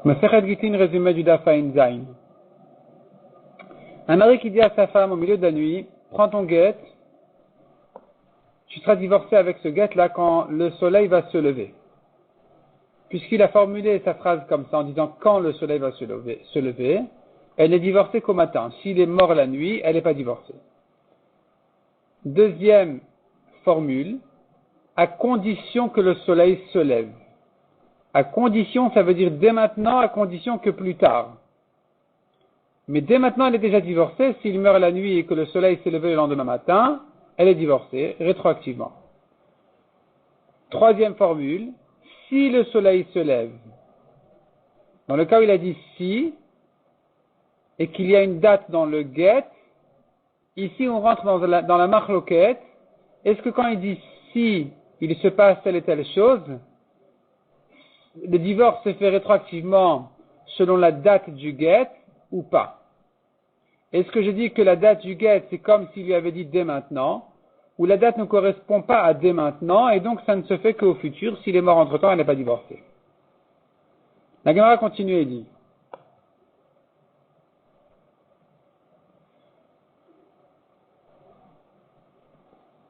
Masechet Gitin, résumé du Daf Ayin Zayin. Un mari qui dit à sa femme au milieu de la nuit, prends ton guet, tu seras divorcé avec ce guet-là quand le soleil va se lever. Puisqu'il a formulé sa phrase comme ça en disant quand le soleil va se lever, elle n'est divorcée qu'au matin. S'il est mort la nuit, elle n'est pas divorcée. Deuxième formule, à condition que le soleil se lève. À condition, ça veut dire dès maintenant, à condition que plus tard. Mais dès maintenant, elle est déjà divorcée. S'il meurt la nuit et que le soleil s'est levé le lendemain matin, elle est divorcée rétroactivement. Troisième formule, si le soleil se lève, dans le cas où il a dit si, et qu'il y a une date dans le get, ici on rentre dans la marloquette. Est-ce que quand il dit si, il se passe telle et telle chose, le divorce se fait rétroactivement selon la date du get ou pas? Est-ce que je dis que la date du get, c'est comme s'il lui avait dit dès maintenant, ou la date ne correspond pas à dès maintenant, et donc ça ne se fait qu'au futur, s'il est mort entre-temps, elle n'est pas divorcée. La Gemara continue et dit,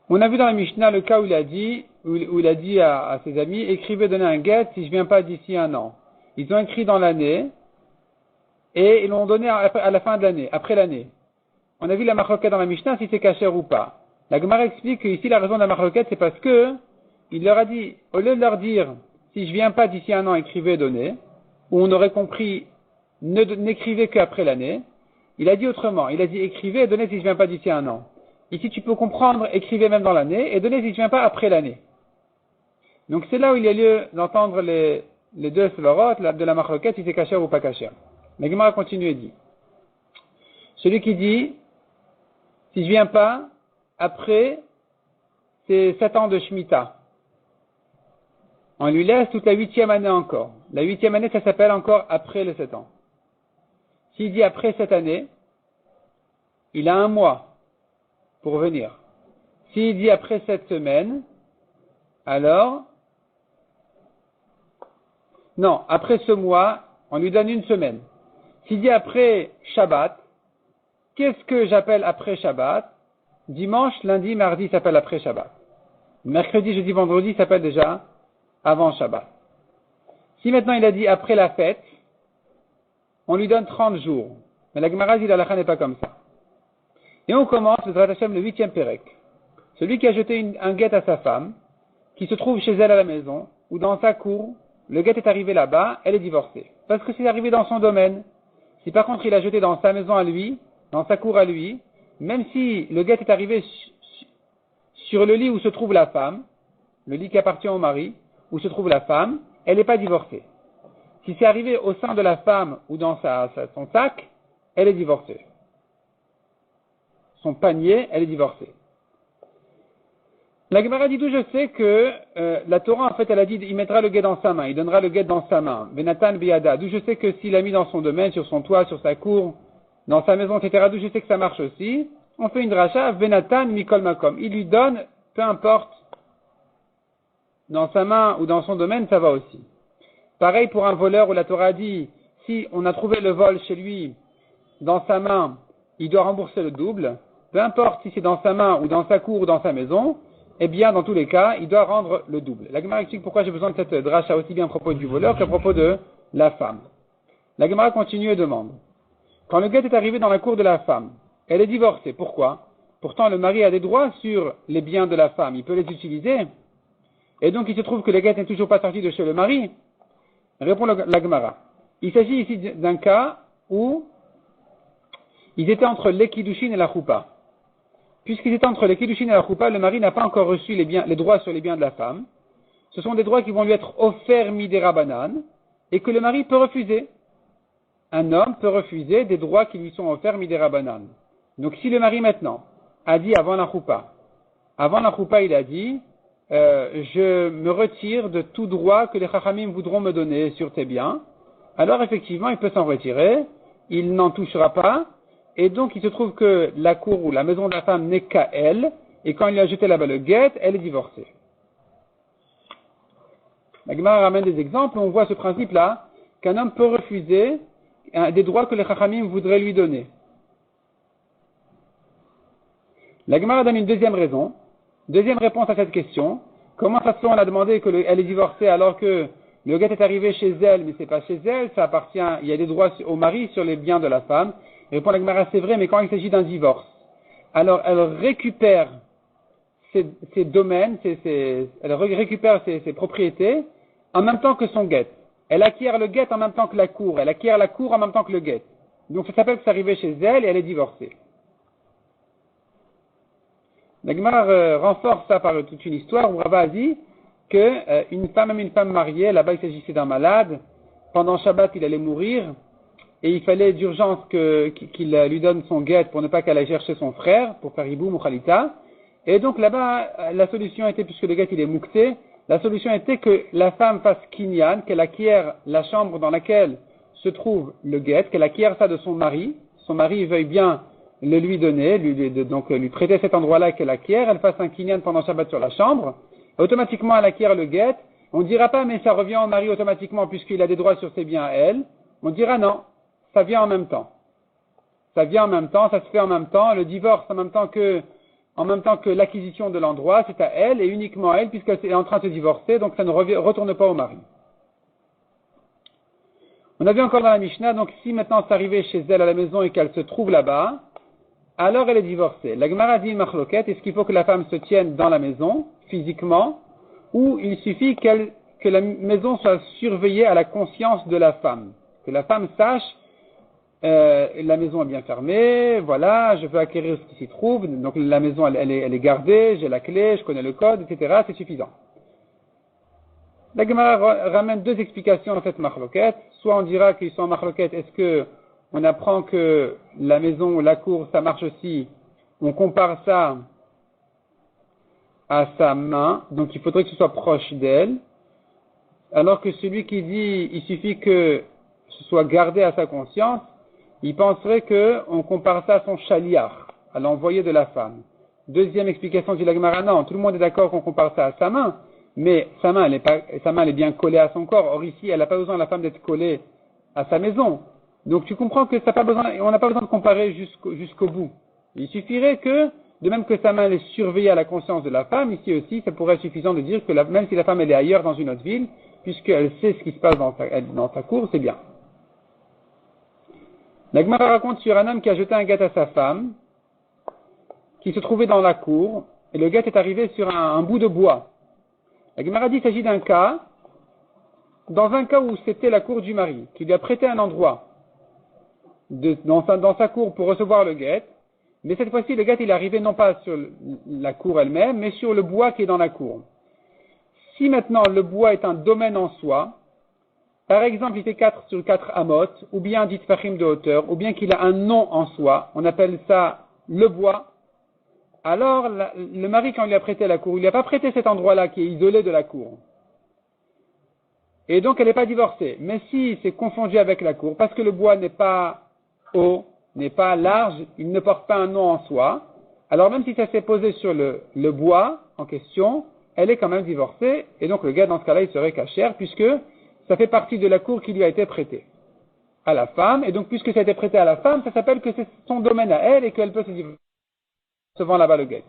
on a vu dans la Mishnah le cas où il a dit à ses amis, écrivez, donnez un get si je viens pas d'ici un an. Ils ont écrit dans l'année, et ils l'ont donné à la fin de l'année, après l'année. On a vu la marloquette dans la Mishnah, si c'est kasher ou pas. La Gemara explique que ici la raison de la marloquette, c'est parce que il leur a dit, au lieu de leur dire, si je viens pas d'ici un an, écrivez, donnez, où on aurait compris, n'écrivez qu'après l'année, il a dit autrement. Il a dit, écrivez et donnez si je viens pas d'ici un an. Ici, tu peux comprendre, écrivez même dans l'année, et donnez si je viens pas après l'année. Donc c'est là où il y a lieu d'entendre les deux svarot de la marloquette, si c'est kasher ou pas kasher. La Gemara continue et dit, celui qui dit, si je viens pas, après, c'est 7 ans de Shemitah. On lui laisse toute la 8e année encore. La 8e année, ça s'appelle encore après les 7 ans. S'il dit après cette année, il a un mois pour venir. S'il dit après cette semaine, alors, non, après ce mois, on lui donne une semaine. S'il dit après Shabbat, qu'est-ce que j'appelle après Shabbat? Dimanche, lundi, mardi s'appelle après Shabbat. Mercredi, jeudi, vendredi s'appelle déjà avant Shabbat. Si maintenant il a dit après la fête, on lui donne 30 jours. Mais la Gemara dit la halakha n'est pas comme ça. Et on commence le 8e Pérek. Celui qui a jeté un guet à sa femme, qui se trouve chez elle à la maison, ou dans sa cour, le guet est arrivé là-bas, elle est divorcée. Parce que c'est arrivé dans son domaine. Si par contre il a jeté dans sa maison à lui, dans sa cour à lui, même si le guet est arrivé sur le lit où se trouve la femme, le lit qui appartient au mari, où se trouve la femme, elle n'est pas divorcée. Si c'est arrivé au sein de la femme ou dans son sac, elle est divorcée. Son panier, elle est divorcée. La Gemara dit d'où je sais que la Torah, en fait, elle a dit il mettra le guet dans sa main, il donnera le guet dans sa main. Benatan biada. D'où je sais que s'il l'a mis dans son domaine, sur son toit, sur sa cour, dans sa maison, etc., d'où je sais que ça marche aussi. On fait une dracha, Benatan mikol makom. Il lui donne, peu importe, dans sa main ou dans son domaine, ça va aussi. Pareil pour un voleur où la Torah dit, si on a trouvé le vol chez lui, dans sa main, il doit rembourser le double. Peu importe si c'est dans sa main ou dans sa cour ou dans sa maison, eh bien, dans tous les cas, il doit rendre le double. La Gemara explique pourquoi j'ai besoin de cette dracha aussi bien à propos du voleur qu'à propos de la femme. La Gemara continue et demande. Quand le guet est arrivé dans la cour de la femme, elle est divorcée. Pourquoi? Pourtant, le mari a des droits sur les biens de la femme. Il peut les utiliser. Et donc, il se trouve que le guet n'est toujours pas sorti de chez le mari. Répond la Gemara. Il s'agit ici d'un cas où ils étaient entre l'Ekidushin et la Choupa. Puisqu'ils étaient entre l'Ekidushin et la Choupa, le mari n'a pas encore reçu les droits sur les biens de la femme. Ce sont des droits qui vont lui être offerts midera banan et que le mari peut refuser. Un homme peut refuser des droits qui lui sont offerts midera banan. Donc si le mari maintenant a dit avant la Choupa, il a dit je me retire de tout droit que les Chachamim voudront me donner sur tes biens, alors effectivement il peut s'en retirer, il n'en touchera pas, et donc il se trouve que la cour ou la maison de la femme n'est qu'à elle, et quand il a jeté là-bas le guet, elle est divorcée. La Gemara ramène des exemples, on voit ce principe-là, qu'un homme peut refuser des droits que les Chachamim voudraient lui donner. La Gemara donne une deuxième raison, deuxième réponse à cette question. Comment ça se fait on a demandé qu'elle est divorcée alors que le guet est arrivé chez elle, mais c'est pas chez elle, ça appartient, il y a des droits au mari sur les biens de la femme. Répond la Gemara, c'est vrai, mais quand il s'agit d'un divorce, alors elle récupère ses domaines, elle récupère ses propriétés en même temps que son guet. Elle acquiert le guet en même temps que la cour. Elle acquiert la cour en même temps que le guet. Donc ça s'appelle que c'est arrivé chez elle et elle est divorcée. La Gemara renforce ça par toute une histoire où Rava a dit que une femme mariée, là-bas il s'agissait d'un malade, pendant Shabbat il allait mourir et il fallait d'urgence qu'il lui donne son guet pour ne pas qu'elle aille chercher son frère pour faire hiboum ou khalita. Et donc là-bas la solution était, puisque le guet il est moukté, la solution était que la femme fasse kinyan, qu'elle acquiert la chambre dans laquelle se trouve le guet, qu'elle acquiert ça de son mari veuille bien le lui donner, donc lui prêter cet endroit-là qu'elle acquiert, elle fasse un kinyan pendant Shabbat sur la chambre, automatiquement elle acquiert le guet. On ne dira pas mais ça revient au mari automatiquement puisqu'il a des droits sur ses biens à elle. On dira non, ça vient en même temps. Ça vient en même temps, ça se fait en même temps, le divorce en même temps que l'acquisition de l'endroit, c'est à elle et uniquement à elle puisqu'elle est en train de se divorcer, donc ça ne retourne pas au mari. On a vu encore dans la Mishnah, donc si maintenant c'est arrivé chez elle à la maison et qu'elle se trouve là-bas, alors elle est divorcée. La Gemara dit machloket, est-ce qu'il faut que la femme se tienne dans la maison, physiquement, ou il suffit que la maison soit surveillée à la conscience de la femme, que la femme sache la maison est bien fermée, voilà, je veux acquérir ce qui s'y trouve, donc la maison elle est gardée, j'ai la clé, je connais le code, etc., c'est suffisant. La Gemara ramène deux explications à cette machloket. Soit on dira qu'ils sont en machloket, est-ce que on apprend que la maison ou la cour ça marche aussi, on compare ça à sa main, donc il faudrait que ce soit proche d'elle, alors que celui qui dit il suffit que ce soit gardé à sa conscience, il penserait qu'on compare ça à son chaliar, à l'envoyé de la femme. Deuxième explication du Gemara, non, tout le monde est d'accord qu'on compare ça à sa main, mais sa main elle est bien collée à son corps. Or ici, elle n'a pas besoin, la femme, d'être collée à sa maison. Donc tu comprends que on n'a pas besoin de comparer jusqu'au bout. Il suffirait que, de même que sa main elle est surveillée à la conscience de la femme, ici aussi, ça pourrait être suffisant de dire que même si la femme elle est ailleurs dans une autre ville, puisqu'elle sait ce qui se passe dans sa cour, c'est bien. La Gemara raconte sur un homme qui a jeté un guet à sa femme, qui se trouvait dans la cour, et le guet est arrivé sur un bout de bois. La Gemara dit qu'il s'agit d'un cas, dans un cas où c'était la cour du mari, qui lui a prêté un endroit dans sa cour pour recevoir le guet, mais cette fois-ci le guet il est arrivé non pas sur la cour elle-même, mais sur le bois qui est dans la cour. Si maintenant le bois est un domaine en soi, par exemple il fait 4 sur 4 amot, ou bien dit fachim de hauteur, ou bien qu'il a un nom en soi, on appelle ça le bois, alors le mari quand il lui a prêté la cour, il lui a pas prêté cet endroit-là qui est isolé de la cour. Et donc elle n'est pas divorcée. Mais si c'est confondu avec la cour, parce que le bois n'est pas haut, n'est pas large, il ne porte pas un nom en soi, alors même si ça s'est posé sur le bois en question, elle est quand même divorcée, et donc le gars dans ce cas-là il serait cachère, puisque ça fait partie de la cour qui lui a été prêtée à la femme, et donc puisque ça a été prêté à la femme, ça s'appelle que c'est son domaine à elle et qu'elle peut se divorcer, se vend là-bas le guet.